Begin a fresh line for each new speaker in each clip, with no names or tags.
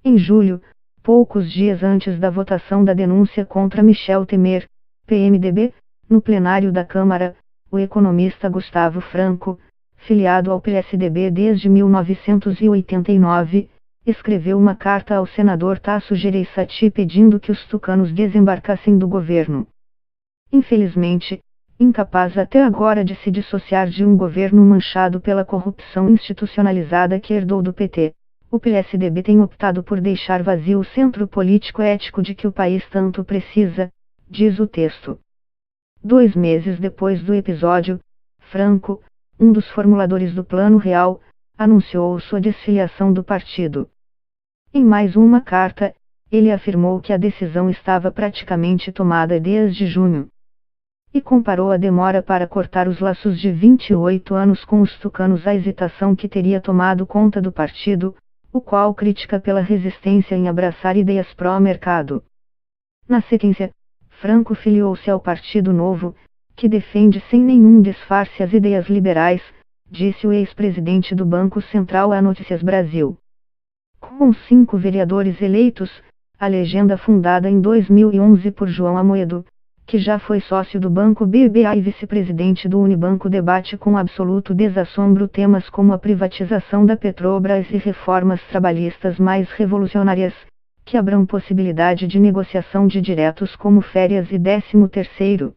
Em julho, poucos dias antes da votação da denúncia contra Michel Temer, PMDB, no plenário da Câmara, o economista Gustavo Franco, filiado ao PSDB desde 1989, escreveu uma carta ao senador Tasso Gereissati pedindo que os tucanos desembarcassem do governo. Infelizmente, incapaz até agora de se dissociar de um governo manchado pela corrupção institucionalizada que herdou do PT, o PSDB tem optado por deixar vazio o centro político-ético de que o país tanto precisa, diz o texto. 2 meses depois do episódio, Franco, um dos formuladores do Plano Real, anunciou sua desfiliação do partido. Em mais uma carta, ele afirmou que a decisão estava praticamente tomada desde junho. E comparou a demora para cortar os laços de 28 anos com os tucanos à hesitação que teria tomado conta do partido, o qual critica pela resistência em abraçar ideias pró-mercado. Na sequência, Franco filiou-se ao Partido Novo, que defende sem nenhum disfarce as ideias liberais, disse o ex-presidente do Banco Central à Notícias Brasil. Com 5 vereadores eleitos, a legenda fundada em 2011 por João Amoedo, que já foi sócio do Banco BBA e vice-presidente do Unibanco, debate com absoluto desassombro temas como a privatização da Petrobras e reformas trabalhistas mais revolucionárias, que abram possibilidade de negociação de diretos como férias e 13º.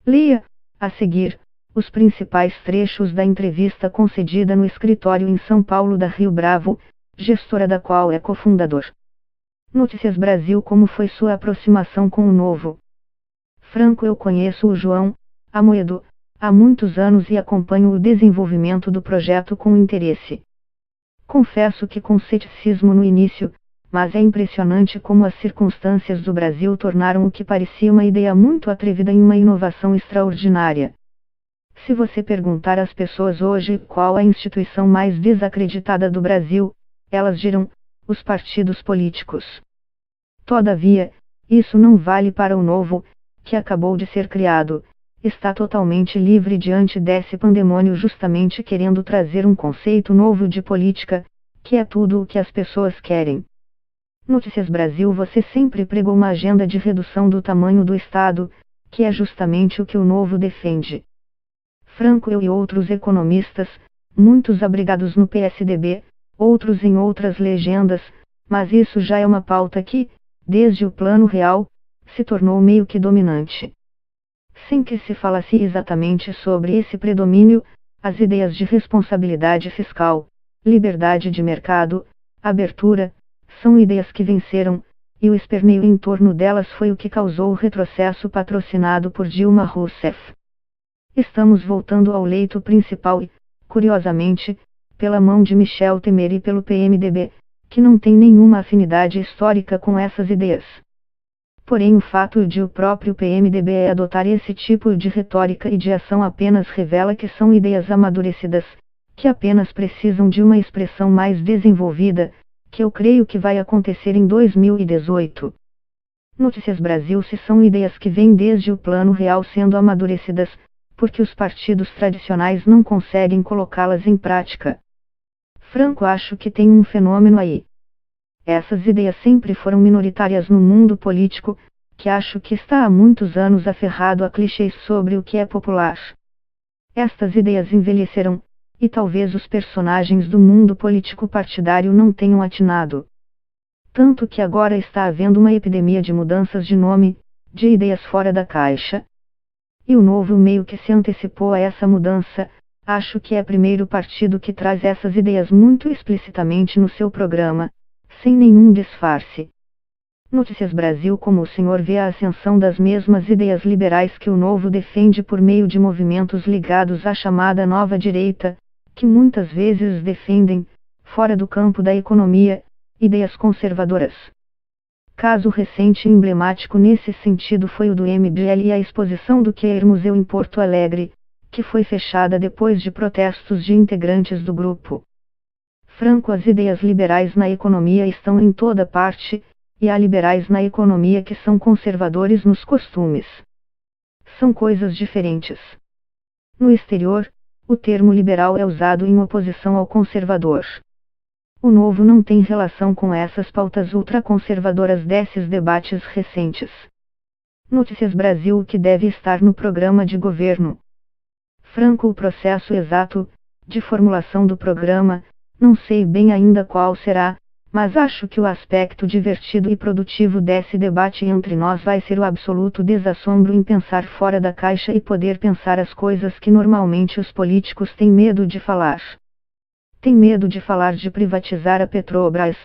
Leia, a seguir, os principais trechos da entrevista concedida no escritório em São Paulo da Rio Bravo, gestora da qual é cofundador. Notícias Brasil. Como foi sua aproximação com o Novo? Franco: eu conheço o João Amoedo há muitos anos e acompanho o desenvolvimento do projeto com interesse. Confesso que com ceticismo no início, mas é impressionante como as circunstâncias do Brasil tornaram o que parecia uma ideia muito atrevida em uma inovação extraordinária. Se você perguntar às pessoas hoje qual a instituição mais desacreditada do Brasil, elas dirão: os partidos políticos. Todavia, isso não vale para o Novo, que acabou de ser criado, está totalmente livre diante desse pandemônio, justamente querendo trazer um conceito novo de política, que é tudo o que as pessoas querem. Notícias Brasil. Você sempre pregou uma agenda de redução do tamanho do Estado, que é justamente o que o Novo defende. Franco: eu e outros economistas, muitos abrigados no PSDB, outros em outras legendas, mas isso já é uma pauta que, desde o Plano Real, se tornou meio que dominante. Sem que se falasse exatamente sobre esse predomínio, as ideias de responsabilidade fiscal, liberdade de mercado, abertura, são ideias que venceram, e o esperneio em torno delas foi o que causou o retrocesso patrocinado por Dilma Rousseff. Estamos voltando ao leito principal e, curiosamente, pela mão de Michel Temer e pelo PMDB, que não tem nenhuma afinidade histórica com essas ideias. Porém, o fato de o próprio PMDB adotar esse tipo de retórica e de ação apenas revela que são ideias amadurecidas, que apenas precisam de uma expressão mais desenvolvida, que eu creio que vai acontecer em 2018. Notícias Brasil. Se são ideias que vêm desde o Plano Real sendo amadurecidas, porque os partidos tradicionais não conseguem colocá-las em prática. Franco: acho que tem um fenômeno aí. Essas ideias sempre foram minoritárias no mundo político, que acho que está há muitos anos aferrado a clichês sobre o que é popular. Estas ideias envelheceram, e talvez os personagens do mundo político partidário não tenham atinado. Tanto que agora está havendo uma epidemia de mudanças de nome, de ideias fora da caixa. E o Novo meio que se antecipou a essa mudança. Acho que é o primeiro partido que traz essas ideias muito explicitamente no seu programa, sem nenhum disfarce. Notícias Brasil. Como o senhor vê a ascensão das mesmas ideias liberais que o Novo defende por meio de movimentos ligados à chamada nova direita, que muitas vezes defendem, fora do campo da economia, ideias conservadoras? Caso recente e emblemático nesse sentido foi o do MBL e a exposição do Queer Museu em Porto Alegre, que foi fechada depois de protestos de integrantes do grupo. Franco: as ideias liberais na economia estão em toda parte, e há liberais na economia que são conservadores nos costumes. São coisas diferentes. No exterior, o termo liberal é usado em oposição ao conservador. O novo não tem relação com essas pautas ultraconservadoras desses debates recentes. Notícias Brasil: o que deve estar no programa de governo. Franco: o processo exato de formulação do programa, não sei bem ainda qual será, mas acho que o aspecto divertido e produtivo desse debate entre nós vai ser o absoluto desassombro em pensar fora da caixa e poder pensar as coisas que normalmente os políticos têm medo de falar. Tem medo de falar de privatizar a Petrobras,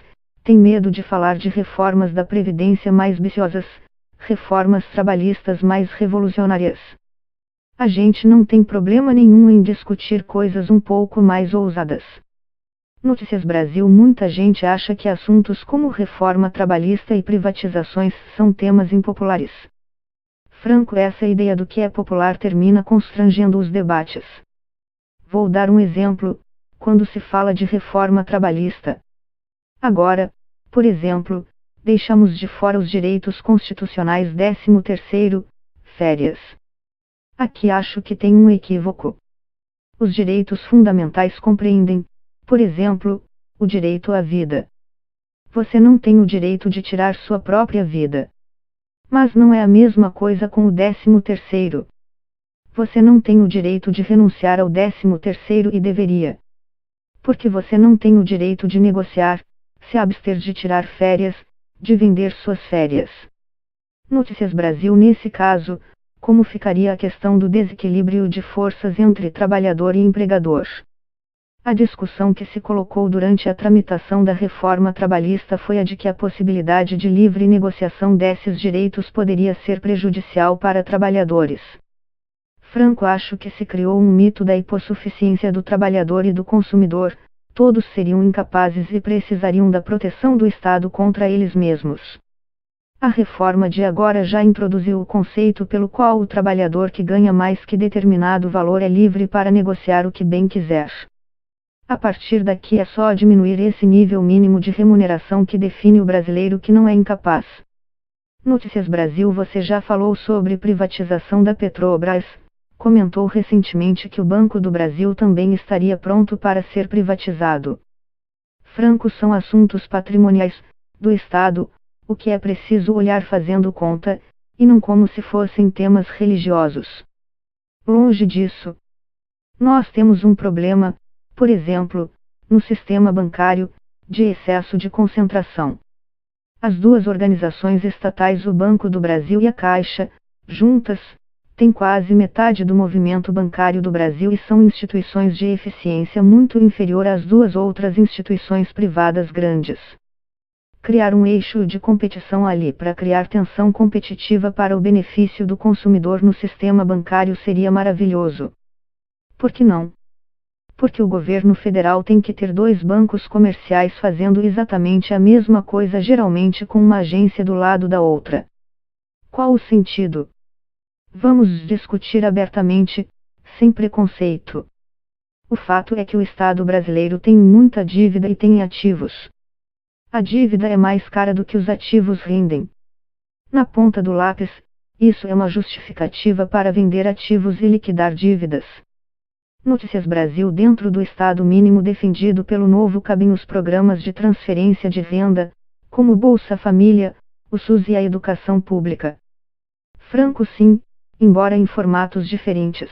tem medo de falar de reformas da Previdência mais ambiciosas, reformas trabalhistas mais revolucionárias. A gente não tem problema nenhum em discutir coisas um pouco mais ousadas. Notícias Brasil: muita gente acha que assuntos como reforma trabalhista e privatizações são temas impopulares. Franco: essa ideia do que é popular termina constrangendo os debates. Vou dar um exemplo, quando se fala de reforma trabalhista. Agora, por exemplo, deixamos de fora os direitos constitucionais 13º, férias. Aqui acho que tem um equívoco. Os direitos fundamentais compreendem, por exemplo, o direito à vida. Você não tem o direito de tirar sua própria vida. Mas não é a mesma coisa com o 13º. Você não tem o direito de renunciar ao 13º e deveria. Porque você não tem o direito de negociar, se abster de tirar férias, de vender suas férias. Notícias Brasil: nesse caso, como ficaria a questão do desequilíbrio de forças entre trabalhador e empregador? A discussão que se colocou durante a tramitação da reforma trabalhista foi a de que a possibilidade de livre negociação desses direitos poderia ser prejudicial para trabalhadores. Franco: acho que se criou um mito da hipossuficiência do trabalhador e do consumidor, todos seriam incapazes e precisariam da proteção do Estado contra eles mesmos. A reforma de agora já introduziu o conceito pelo qual o trabalhador que ganha mais que determinado valor é livre para negociar o que bem quiser. A partir daqui é só diminuir esse nível mínimo de remuneração que define o brasileiro que não é incapaz. Notícias Brasil: você já falou sobre privatização da Petrobras, comentou recentemente que o Banco do Brasil também estaria pronto para ser privatizado. Franco: são assuntos patrimoniais, do Estado, o que é preciso olhar fazendo conta, e não como se fossem temas religiosos. Longe disso. Nós temos um problema, por exemplo, no sistema bancário, de excesso de concentração. As duas organizações estatais, o Banco do Brasil e a Caixa, juntas, têm quase metade do movimento bancário do Brasil e são instituições de eficiência muito inferior às duas outras instituições privadas grandes. Criar um eixo de competição ali para criar tensão competitiva para o benefício do consumidor no sistema bancário seria maravilhoso. Por que não? Porque o governo federal tem que ter dois bancos comerciais fazendo exatamente a mesma coisa, geralmente com uma agência do lado da outra. Qual o sentido? Vamos discutir abertamente, sem preconceito. O fato é que o Estado brasileiro tem muita dívida e tem ativos. A dívida é mais cara do que os ativos rendem. Na ponta do lápis, isso é uma justificativa para vender ativos e liquidar dívidas. Notícias Brasil: dentro do Estado mínimo defendido pelo novo cabem os programas de transferência de renda, como o Bolsa Família, o SUS e a educação pública. Franco: sim, embora em formatos diferentes.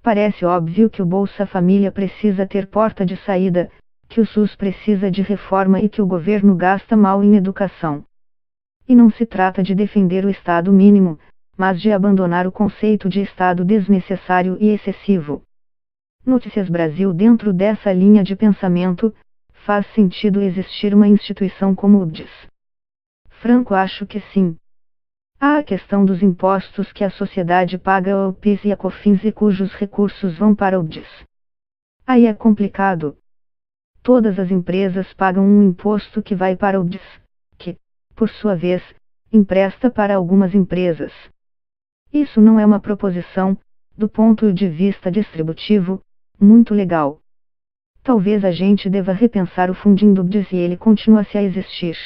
Parece óbvio que o Bolsa Família precisa ter porta de saída, que o SUS precisa de reforma e que o governo gasta mal em educação. E não se trata de defender o Estado mínimo, mas de abandonar o conceito de Estado desnecessário e excessivo. Notícias Brasil: dentro dessa linha de pensamento, faz sentido existir uma instituição como o BDIS. Franco: acho que sim. Há a questão dos impostos que a sociedade paga ao PIS e a COFINS e cujos recursos vão para o BDIS. Aí é complicado. Todas as empresas pagam um imposto que vai para o BDIS, que, por sua vez, empresta para algumas empresas. Isso não é uma proposição, do ponto de vista distributivo, muito legal. Talvez a gente deva repensar o funding do BDIS e ele continuasse a existir.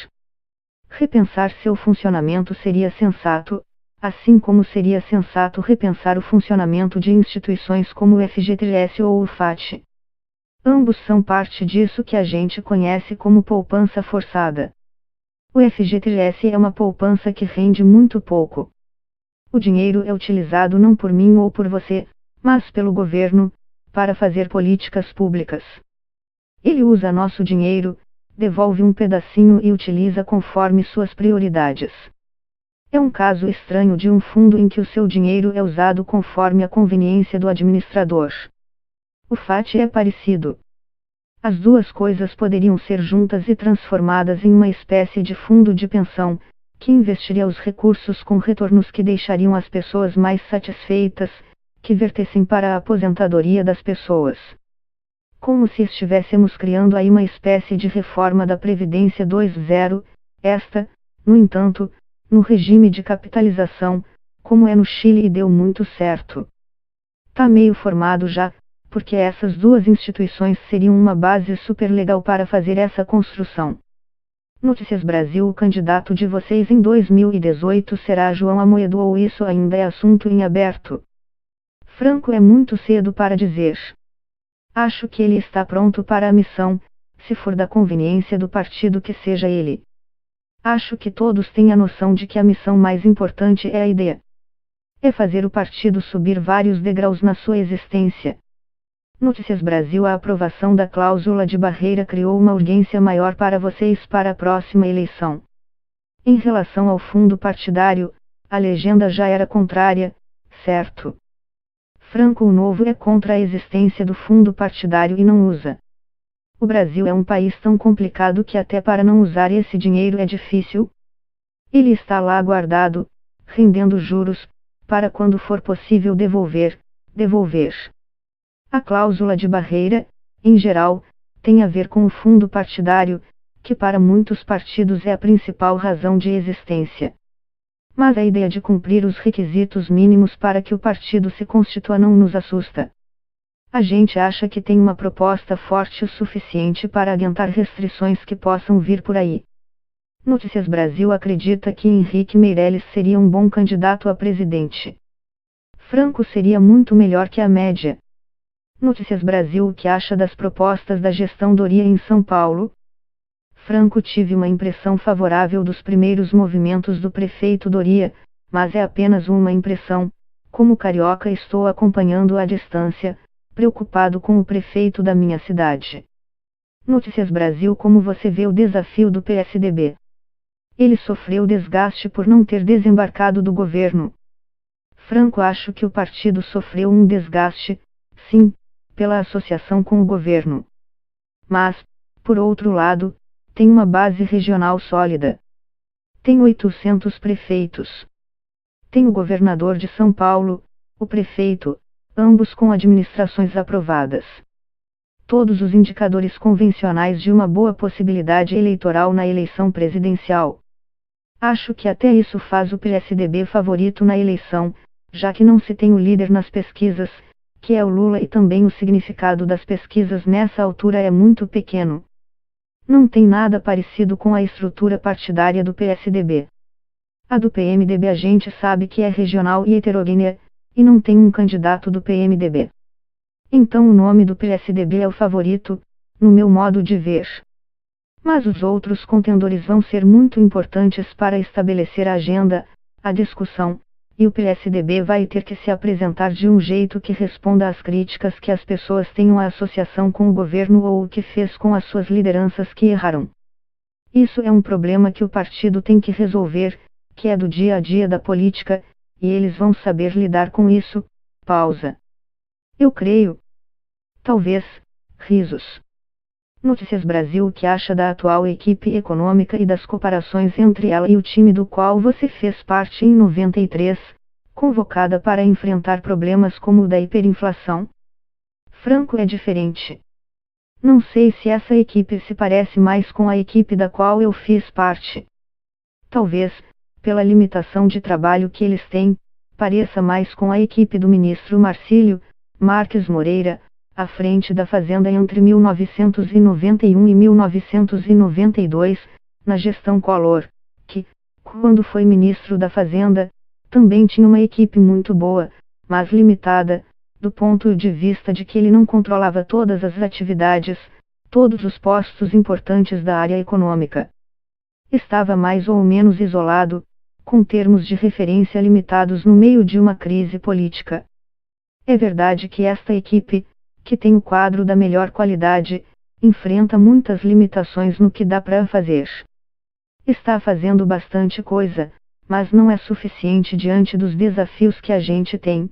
Repensar seu funcionamento seria sensato, assim como seria sensato repensar o funcionamento de instituições como o FGTS ou o FAT. Ambos são parte disso que a gente conhece como poupança forçada. O FGTS é uma poupança que rende muito pouco. O dinheiro é utilizado não por mim ou por você, mas pelo governo, para fazer políticas públicas. Ele usa nosso dinheiro, devolve um pedacinho e utiliza conforme suas prioridades. É um caso estranho de um fundo em que o seu dinheiro é usado conforme a conveniência do administrador. O FAT é parecido. As duas coisas poderiam ser juntas e transformadas em uma espécie de fundo de pensão, que investiria os recursos com retornos que deixariam as pessoas mais satisfeitas, que vertessem para a aposentadoria das pessoas. Como se estivéssemos criando aí uma espécie de reforma da Previdência 2.0, esta, no entanto, no regime de capitalização, como é no Chile e deu muito certo. Tá meio formado já, porque essas duas instituições seriam uma base super legal para fazer essa construção. Notícias Brasil: o candidato de vocês em 2018 será João Amoedo ou isso ainda é assunto em aberto? Franco: é muito cedo para dizer. Acho que ele está pronto para a missão, se for da conveniência do partido que seja ele. Acho que todos têm a noção de que a missão mais importante é a ideia. É fazer o partido subir vários degraus na sua existência. Notícias Brasil: a aprovação da cláusula de barreira criou uma urgência maior para vocês para a próxima eleição. Em relação ao fundo partidário, a legenda já era contrária, certo? Franco: o Novo é contra a existência do fundo partidário e não usa. O Brasil é um país tão complicado que até para não usar esse dinheiro é difícil. Ele está lá guardado, rendendo juros, para quando for possível devolver. A cláusula de barreira, em geral, tem a ver com o fundo partidário, que para muitos partidos é a principal razão de existência. Mas a ideia de cumprir os requisitos mínimos para que o partido se constitua não nos assusta. A gente acha que tem uma proposta forte o suficiente para adiantar restrições que possam vir por aí. Notícias Brasil: acredita que Henrique Meirelles seria um bom candidato a presidente. Franco: seria muito melhor que a média. Notícias Brasil: o que acha das propostas da gestão Doria em São Paulo? Franco: tive uma impressão favorável dos primeiros movimentos do prefeito Doria, mas é apenas uma impressão. Como carioca estou acompanhando à distância, preocupado com o prefeito da minha cidade. Notícias Brasil: como você vê o desafio do PSDB? Ele sofreu desgaste por não ter desembarcado do governo. Franco: acho que o partido sofreu um desgaste, sim, pela associação com o governo. Mas, por outro lado, tem uma base regional sólida. Tem 800 prefeitos. Tem o governador de São Paulo, o prefeito, ambos com administrações aprovadas. Todos os indicadores convencionais de uma boa possibilidade eleitoral na eleição presidencial. Acho que até isso faz o PSDB favorito na eleição, já que não se tem o líder nas pesquisas, que é o Lula, e também o significado das pesquisas nessa altura é muito pequeno. Não tem nada parecido com a estrutura partidária do PSDB. A do PMDB a gente sabe que é regional e heterogênea, e não tem um candidato do PMDB. Então o nome do PSDB é o favorito, no meu modo de ver. Mas os outros contendores vão ser muito importantes para estabelecer a agenda, a discussão, e o PSDB vai ter que se apresentar de um jeito que responda às críticas que as pessoas tenham à associação com o governo ou o que fez com as suas lideranças que erraram. Isso é um problema que o partido tem que resolver, que é do dia a dia da política, e eles vão saber lidar com isso. Pausa. Eu creio. Talvez. Risos. Notícias Brasil: o que acha da atual equipe econômica e das comparações entre ela e o time do qual você fez parte em 93, convocada para enfrentar problemas como o da hiperinflação? Franco: é diferente. Não sei se essa equipe se parece mais com a equipe da qual eu fiz parte. Talvez, pela limitação de trabalho que eles têm, pareça mais com a equipe do ministro Marcílio Marques Moreira, à frente da Fazenda entre 1991 e 1992, na gestão Collor, que, quando foi ministro da Fazenda, também tinha uma equipe muito boa, mas limitada, do ponto de vista de que ele não controlava todas as atividades, todos os postos importantes da área econômica. Estava mais ou menos isolado, com termos de referência limitados no meio de uma crise política. É verdade que esta equipe, que tem o quadro da melhor qualidade, enfrenta muitas limitações no que dá para fazer. Está fazendo bastante coisa, mas não é suficiente diante dos desafios que a gente tem.